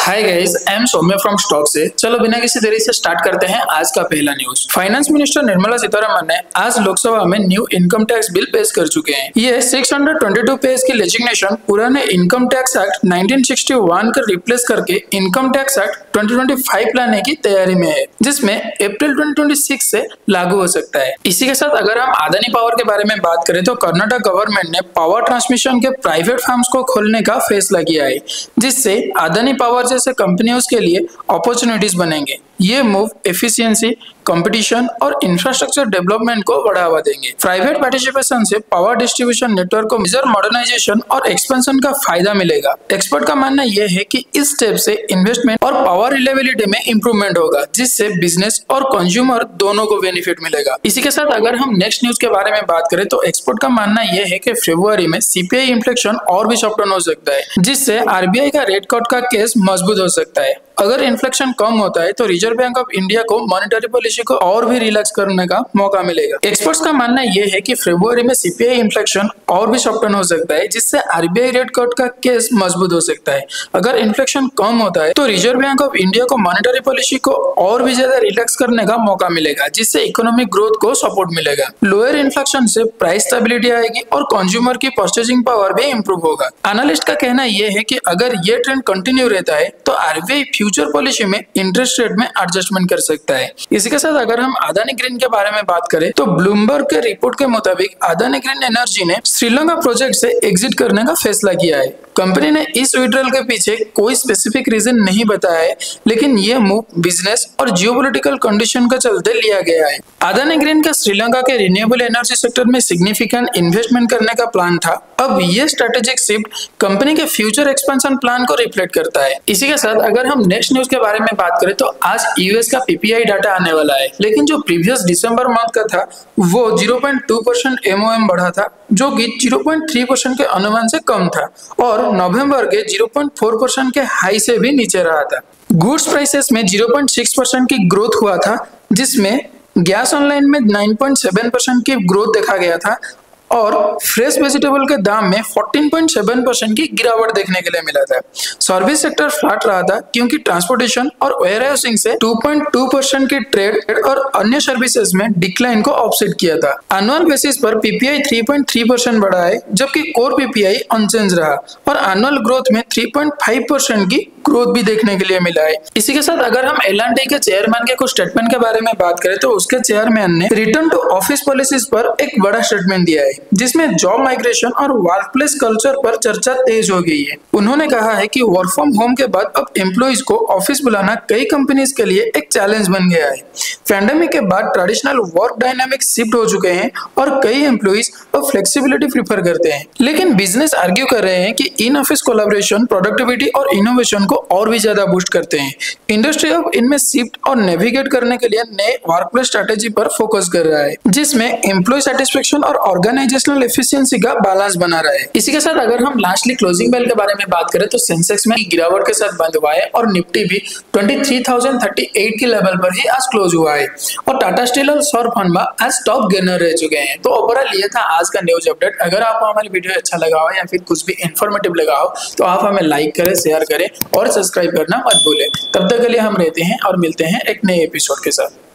Hi guys, I am Saumya from stock से। चलो बिना किसी देरी से स्टार्ट करते हैं आज का पहला news. Finance minister Nirmala Sitharaman ने आज लोकसभा में न्यू इनकम टैक्स बिल पेश कर चुके हैं। ये 622 पेज की लेजिस्लेशन पुराने इनकम टैक्स एक्ट 1961 को रिप्लेस करके इनकम टैक्स एक्ट 2025 लाने की तैयारी में है, जिसमें अप्रैल 2026 से लागू हो सकता है। इसी के साथ अगर हम अदानी पावर के बारे में बात करें तो कर्नाटक गवर्नमेंट ने पावर ट्रांसमिशन के प्राइवेट फार्म्स को खोलने का फैसला किया है, जिससे अदानी पावर जैसे कंपनियों के लिए अपॉर्चुनिटीज बनेंगे। ये मूव एफिशिएंसी, कंपटीशन और इंफ्रास्ट्रक्चर डेवलपमेंट को बढ़ावा देंगे। प्राइवेट पार्टिसिपेशन से पावर डिस्ट्रीब्यूशन नेटवर्क को मेजर मॉडर्नाइजेशन और एक्सपेंशन का फायदा मिलेगा। एक्सपर्ट का मानना यह है कि इस स्टेप से इन्वेस्टमेंट और पावर रिलायबिलिटी में इंप्रूवमेंट होगा, जिससे बिजनेस और कंज्यूमर दोनों को बेनिफिट मिलेगा। इसी के साथ अगर हम नेक्स्ट न्यूज के बारे में बात करें तो एक्सपर्ट का मानना यह है कि फरवरी में सीपीआई इन्फ्लेशन और भी सॉफ्टन हो सकता है, जिससे आरबीआई का रेट कट का केस मजबूत हो सकता है। अगर इन्फ्लेशन कम होता है तो रिजर्व बैंक ऑफ इंडिया को मॉनेटरी पॉलिसी को और भी रिलैक्स करने का मौका मिलेगा। एक्सपर्ट्स का मानना यह है कि फरवरी में सीपीआई इन्फ्लेशन और भी सॉफ्टन हो सकता है, जिससे आरबीआई रेट कट का केस मजबूत हो सकता है। अगर इन्फ्लेशन कम होता है तो रिजर्व बैंक ऑफ इंडिया को मॉनेटरी पॉलिसी को और भी ज्यादा रिलैक्स करने का मौका मिलेगा, जिससे इकोनॉमिक ग्रोथ को सपोर्ट मिलेगा। लोअर इन्फ्लेशन से प्राइस स्टेबिलिटी आएगी और कंज्यूमर की परचेजिंग पावर भी इंप्रूव होगा। एनालिस्ट का कहना यह है कि अगर ये ट्रेंड कंटिन्यू रहता है तो आरबीआई फ्यूचर पॉलिसी में इंटरेस्ट रेट में एडजस्टमेंट कर सकता है। इसी के साथ अगर हम अदानी ग्रीन के बारे में बात करें तो ब्लूमबर्ग के रिपोर्ट के मुताबिक अदानी ग्रीन एनर्जी ने श्रीलंका प्रोजेक्ट से एग्जिट करने का फैसला किया है। कंपनी ने इस विड्रॉल के पीछे कोई स्पेसिफिक रीजन नहीं बताया है, लेकिन यह मूव बिजनेस और जियोपॉलिटिकल कंडीशन के चलते लिया गया है। अदानी ग्रीन का श्रीलंका के रिन्यूएबल एनर्जी सेक्टर में सिग्निफिकेंट इन्वेस्टमेंट करने का प्लान था। अब यह स्ट्रेटेजिक शिफ्ट कंपनी के फ्यूचर एक्सपेंशन प्लान को रिफ्लेक्ट करता है। इसी के साथ अगर हम नेक्स्ट न्यूज के बारे में बात करें तो आज यूएस का पीपीआई डाटा आने वाला है, लेकिन जो प्रीवियस दिसंबर मंथ का था वो 0.2% एमओएम बढ़ा था, जो कि 0.3% के अनुमान से कम था और नवंबर के 0.4% के हाई से भी नीचे रहा था। गुड्स प्राइसेस में 0.6% की ग्रोथ हुआ था, जिसमें गैस ऑनलाइन में 9.7% की ग्रोथ देखा गया था और फ्रेश वेजिटेबल के दाम में 14.7% की गिरावट देखने के लिए मिला था। सर्विस सेक्टर फ्लैट रहा था क्योंकि ट्रांसपोर्टेशन और वेयरहाउसिंग से 2.2% की ट्रेड और अन्य सर्विसेज में डिक्लाइन को ऑफसेट किया था। एनुअल बेसिस पर पीपीआई 3.3% बढ़ा है, जबकि कोर पीपीआई अनचेंज रहा और एनुअल ग्रोथ में 3.5% की ग्रोथ भी देखने के लिए मिला है। इसी के साथ अगर हम एल&टी के चेयरमैन के कुछ स्टेटमेंट के बारे में बात करें तो उसके चेयरमैन ने रिटर्न टू ऑफिस पॉलिसीज पर एक बड़ा स्टेटमेंट दिया है, जिसमें जॉब माइग्रेशन और वर्कप्लेस कल्चर पर चर्चा तेज हो गई है। उन्होंने कहा है कि वर्क फ्रॉम होम के बाद अब एम्प्लॉइज को ऑफिस बुलाना कई कंपनीज के लिए एक चैलेंज बन गया है। पैंडेमिक के बाद ट्रेडिशनल वर्क डायनामिक शिफ्ट हो चुके हैं और कई एम्प्लॉइज अब फ्लेक्सिबिलिटी प्रीफर करते हैं, लेकिन बिजनेस आर्ग्यू कर रहे हैं कि इन ऑफिस कोलैबोरेशन प्रोडक्टिविटी और इनोवेशन को और भी ज्यादा बूस्ट करते हैं। इंडस्ट्री अब इनमें शिफ्ट और नेविगेट करने के लिए नए वर्कप्लेस स्ट्रेटेजी पर फोकस कर रहा है, जिसमें एम्प्लॉय सेटिस्फेक्शन और ऑर्गेनाइजेशनल एफिशिएंसी का बैलेंस बना रहा है। इसी के साथ अगर हम लास्टली क्लोजिंग बेल के बारे में बात करें तो सेंसेक्स में गिरावट के साथ बंद हुआ है और निफ्टी भी 23,038 के लेवल पर ही आज क्लोज हुआ है और टाटा स्टील और सौर फंडा आज टॉप गेनर रह चुके हैं। तो ओवरऑल ये था आज का न्यूज अपडेट। अगर आपको हमारी वीडियो अच्छा लगा हो या फिर कुछ भी इंफॉर्मेटिव लगा हो तो आप हमें लाइक करें, शेयर करें और सब्सक्राइब करना मत भूलें। तब तक के लिए हम रहते हैं और मिलते हैं एक नए एपिसोड के साथ।